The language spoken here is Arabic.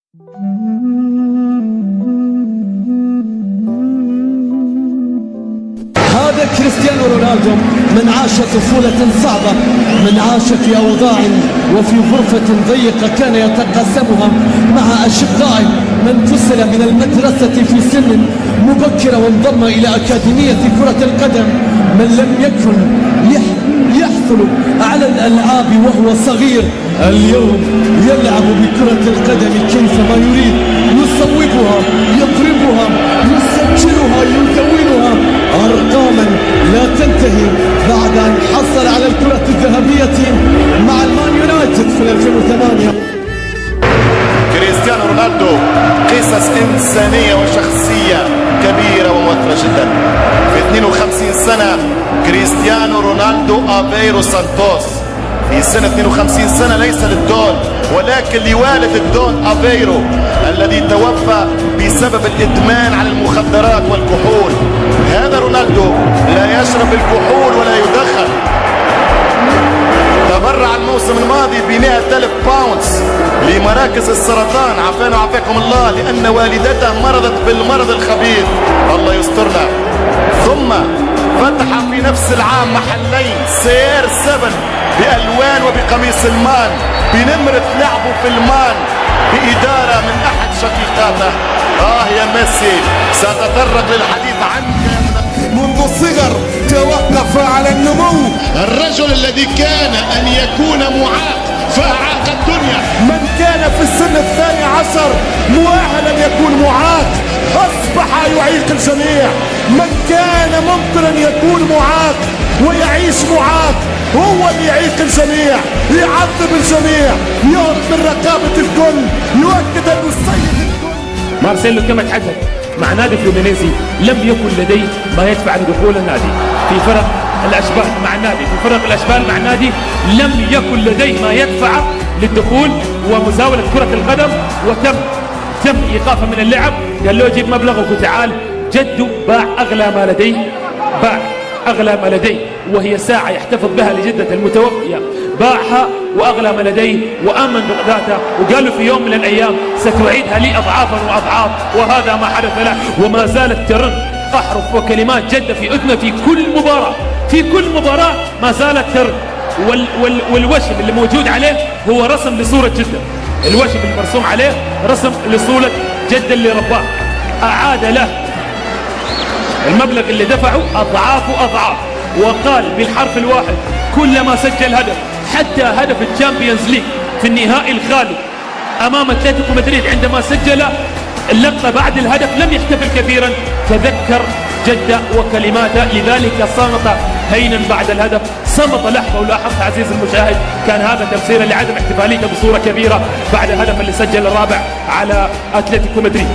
هذا كريستيانو رونالدو من عاش طفولة صعبة، من عاش في أوضاع وفي غرفة ضيقة كان يتقاسمها مع أشقائه، من فصل من المدرسة في سن مبكرة وانضم إلى أكاديمية كرة القدم، من لم يكن يحصل على الألعاب وهو صغير اليوم يلعب بكرة القدم كيفما يريد، يصوبها، يضربها، يسجلها، يدونها أرقاما لا تنتهي بعد أن حصل على الكرة الذهبية مع المان يونايتد في 2008. كريستيانو رونالدو قصص إنسانية وشخصية كبيرة ومؤثرة جدا. في 52 سنة كريستيانو رونالدو افيرو سانتوس، في سنة 52 سنة، ليس للدون ولكن لوالد الدون افيرو الذي توفى بسبب الإدمان على المخدرات والكحول. هذا رونالدو لا يشرب الكحول ولا يدخن. تبرع الموسم الماضي ب100,000 باوند لمراكز السرطان، عافانا وعافاكم الله، لأن والدته مرضت بالمرض الخبيث، الله يسترنا. ثم فتح في نفس العام محلين سير 7 بألوان وبقميص المان، بنمرة لعبه في المان بإدارة من أحد شقيقاته. يا ميسي سأتطرق للحديث عنك. منذ الصغر توقف على النمو، الرجل الذي كان أن يكون معاق فأعاق الدنيا. من كان في السن 12 مؤهلا يكون معاق أصبح يعيق الجميع. من كان ممكن أن يكون معاق ويعيش معاق هو اللي يعيق الجميع، يعذب الجميع، يهرب من رقابة الكل، يؤكد أنه السيد الكل. مارسيلو كما تحدث مع نادي فلومينيزي لم يكن لديه ما يدفع لدخول النادي. في فرق الأشبال مع النادي، في فرق الأشبال مع النادي لم يكن لديه ما يدفع للدخول ومزاولة كرة القدم، تم إيقافه من اللعب. قال له جيب مبلغك وتعال. جده باع أغلى ما لديه وهي ساعة يحتفظ بها لجدة المتوفية، باعها وأغلى ما لديه وآمن بقدرته، وقال له في يوم من الأيام ستعيدها لي أضعافا وأضعاف، وهذا ما حدث له. وما زالت ترن أحرف وكلمات جدة في أذنه في كل مباراة ما زالت ترن. والوشم اللي موجود عليه هو رسم لصورة جدة، الوشم المرسوم عليه رسم لصورة جدة اللي رباه. أعاد له المبلغ اللي دفعه أضعاف، وقال بالحرف الواحد كلما سجل هدف، حتى هدف الشامبيونز ليج في النهائي الخالي أمام أتلتيكو مدريد عندما سجل اللقطة بعد الهدف لم يحتفل كثيرا، تذكر جدة وكلماته، لذلك صمت هينا بعد الهدف، صمت لحظة. ولاحظت عزيزي المشاهد كان هذا تفسيرا لعدم احتفاليته بصورة كبيرة بعد الهدف اللي سجل الرابع على أتلتيكو مدريد.